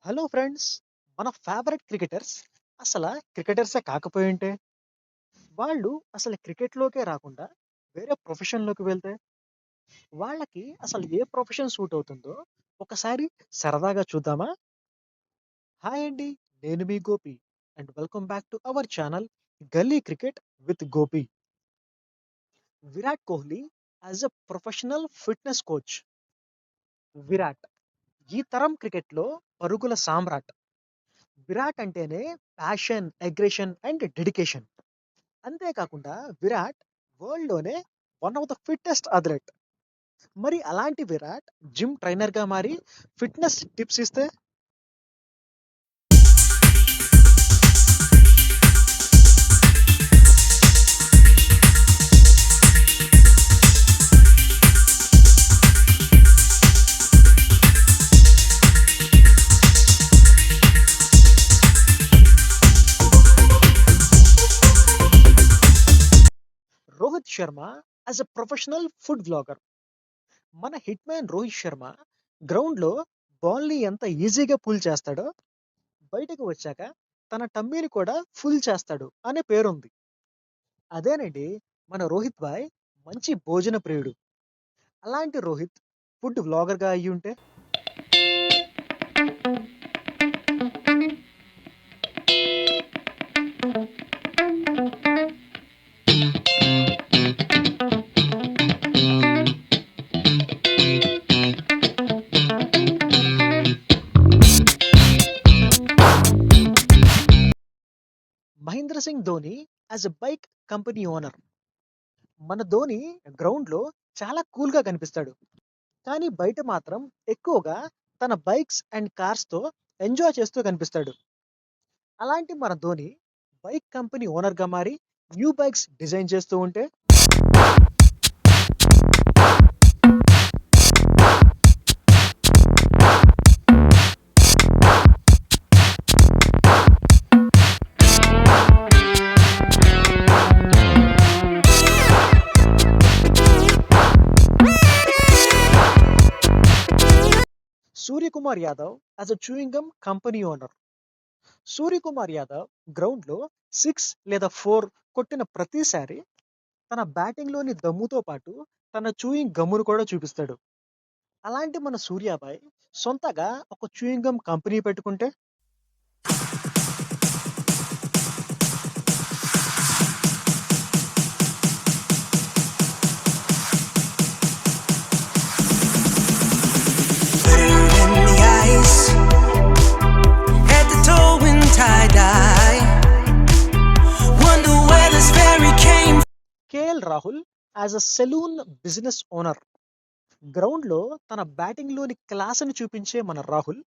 Hello friends! మన favourite cricketers క్రికెటర్సే కాకపోయుంటే, వాళ్ళు అసలు క్రికెట్‌లోకే రాకుండా వేరే ప్రొఫెషన్‌లోకి వెళ్తే, వాళ్ళకి అసలు ఏ ప్రొఫెషన్ సూట్ అవుతుందో ఒకసారి సరదాగా చూద్దామా? హాయ్ అండి. నేను మీ Gopi and welcome back to our channel 'gully cricket with Gopi'. Virat Kohli as a professional fitness coach. Virat ఈ తరం క్రికెట్‌లో పరుగుల సామ్రాట్. విరాట్ అంటేనే ప్యాషన్, అగ్రెషన్ అండ్ డెడికేషన్. అంతే కాకుండా విరాట్ వరల్డ్‌లోనే one of the fittest athlete. మరి అలాంటి విరాట్ జిమ్ ట్రైనర్‌గా మారి ఫిట్‌నెస్ టిప్స్ ఇస్తే, Rohit Sharma as a professional food vlogger. మన హిట్ మ్యాన్ రోహిత్ శర్మ గ్రౌండ్‌లో బాల్‌ని ఎంత ఈజీగా పుల్ చేస్తాడో, బయటకు వచ్చాక తన టమ్మీని కూడా ఫుల్ చేస్తాడు అనే పేరుంది. అదేనండి మన రోహిత్ భాయ్ మంచి భోజన ప్రియుడు. అలాంటి రోహిత్ ఫుడ్ వ్లాగర్‌గా అయ్యుంటే, Mahendra Singh Dhoni as a bike company owner. మన ధోని గ్రౌండ్‌లో చాలా కూల్‌గా కనిపిస్తాడు. కానీ బయట మాత్రం ఎక్కువగా తన బైక్స్ అండ్ కార్స్‌తో ఎంజాయ్ చేస్తూ కనిపిస్తాడు. అలాంటి మన ధోని బైక్ కంపెనీ ఓనర్‌గా మారి న్యూ బైక్స్ డిజైన్ చేస్తూ ఉంటే, Suryakumar Yadav as a chewing gum company owner. Suryakumar Yadav గ్రౌండ్‌లో 6 లేదా 4 కొట్టిన ప్రతిసారి తన బ్యాటింగ్‌లోని దమ్ముతో పాటు తన చూయింగ్ గమ్మును కూడా చూపిస్తాడు. అలాంటి మన సూర్యాబాయ్ సొంతగా ఒక చూయింగ్ గమ్ కంపెనీ పెట్టుకుంటే, In the ice, head to toe in tie-dye. Wonder where this fairy came. KL Rahul as a salon business owner. గ్రౌండ్‌లో తన బ్యాటింగ్‌లోని క్లాస్‌ని చూపించే మన రాహుల్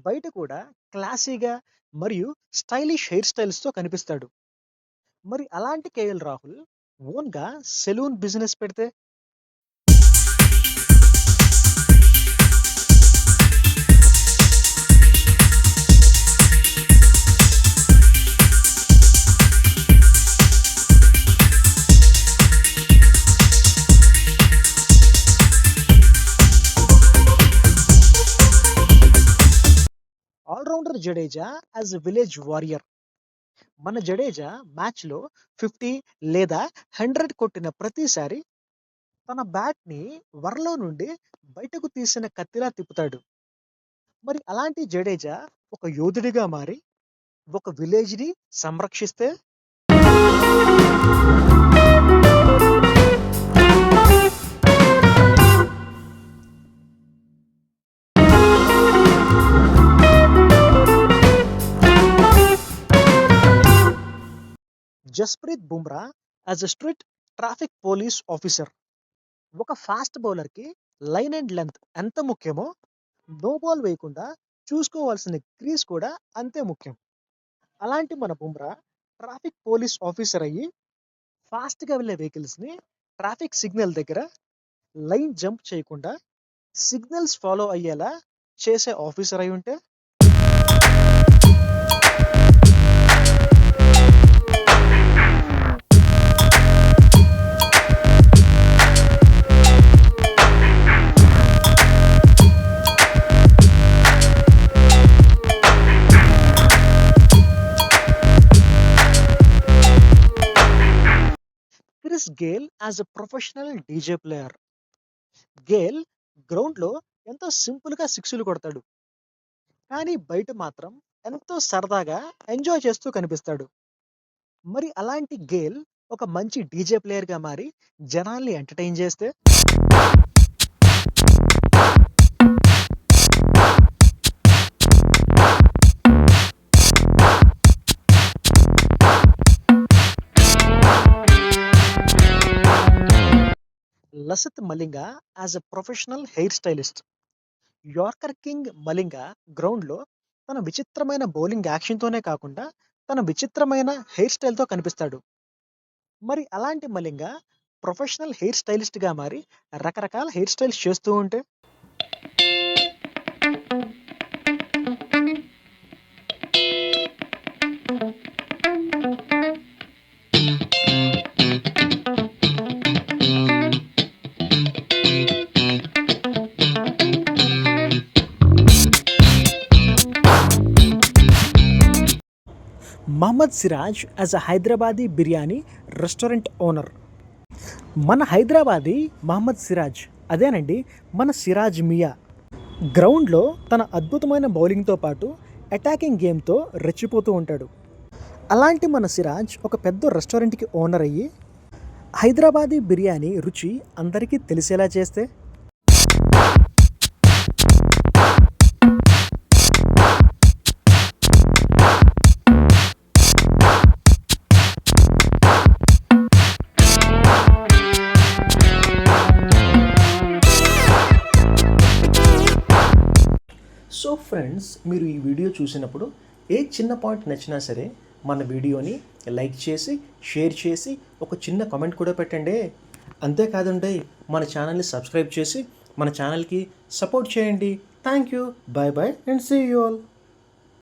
బయట కూడా క్లాసీగా మరియు స్టైలిష్ హెయిర్ స్టైల్స్‌తో కనిపిస్తాడు. మరి అలాంటి కేఎల్ రాహుల్ ఓన్‌గా సెలూన్ బిజినెస్ పెడితే, all rounder Jadeja as a village warrior. మన జడేజా మ్యాచ్‌లో 50 లేదా 100 కొట్టిన ప్రతిసారి తన బ్యాట్‌ని వరలో నుండి బయటకు తీసిన కత్తిలా తిప్పుతాడు. మరి అలాంటి జడేజా ఒక యోధుడిగా మారి ఒక విలేజ్‌ని సంరక్షిస్తే, Jasprit Bumrah as a strict traffic police officer. ఒక ఫాస్ట్ బౌలర్‌కి లైన్ అండ్ లెంగ్త్ ఎంత ముఖ్యమో, నో బాల్ వేయకుండా చూసుకోవాల్సిన క్రీజ్ కూడా అంతే ముఖ్యం. అలాంటి మన బుమ్రా ట్రాఫిక్ పోలీస్ ఆఫీసర్ అయ్యి ఫాస్ట్‌గా వెళ్ళే వెహికల్స్‌ని ట్రాఫిక్ సిగ్నల్ దగ్గర లైన్ జంప్ చేయకుండా సిగ్నల్స్ ఫాలో అయ్యేలా చేసే ఆఫీసర్ అయి ఉంటే, Gayle as a professional DJ player. Gayle గ్రౌండ్‌లో ఎంతో సింపుల్‌గా సిక్సులు కొడతాడు. కానీ బయట మాత్రం ఎంతో సరదాగా ఎంజాయ్ చేస్తూ కనిపిస్తాడు. మరి అలాంటి గేల్ ఒక మంచి డీజే ప్లేయర్‌గా మారి జనాల్ని ఎంటర్‌టైన్ చేస్తే Lasith Malinga as a professional hair stylist. Yorker king Malinga గ్రౌండ్‌లో తన విచిత్రమైన బౌలింగ్ యాక్షన్‌తోనే కాకుండా తన విచిత్రమైన హెయిర్ స్టైల్‌తో కనిపిస్తాడు. మరి అలాంటి మలింగ ప్రొఫెషనల్ హెయిర్ స్టైలిస్ట్‌గా మారి రకరకాల హెయిర్ స్టైల్స్ చేస్తూ ఉంటే Mohammed Siraj as a Hyderabadi biryani restaurant owner. మన హైదరాబాదీ మహమ్మద్ సిరాజ్ అదేనండి, మన సిరాజ్ మియా. గ్రౌండ్‌లో తన అద్భుతమైన బౌలింగ్‌తో పాటు అటాకింగ్ గేమ్‌తో రెచ్చిపోతూ ఉంటాడు. అలాంటి మన సిరాజ్ ఒక పెద్ద రెస్టారెంట్‌కి ఓనర్ అయ్యి హైదరాబాదీ బిర్యానీ రుచి అందరికీ తెలిసేలా చేస్తే సో ఫ్రెండ్స్, మీరు ఈ వీడియో చూసినప్పుడు ఏ చిన్న పాయింట్ నచ్చినా సరే మన వీడియోని లైక్ చేసి షేర్ చేసి ఒక చిన్న కామెంట్ కూడా పెట్టండి. అంతేకాదండి, మన ఛానల్ని సబ్స్క్రైబ్ చేసి మన ఛానల్కి సపోర్ట్ చేయండి. Thank you. Bye bye and see you all.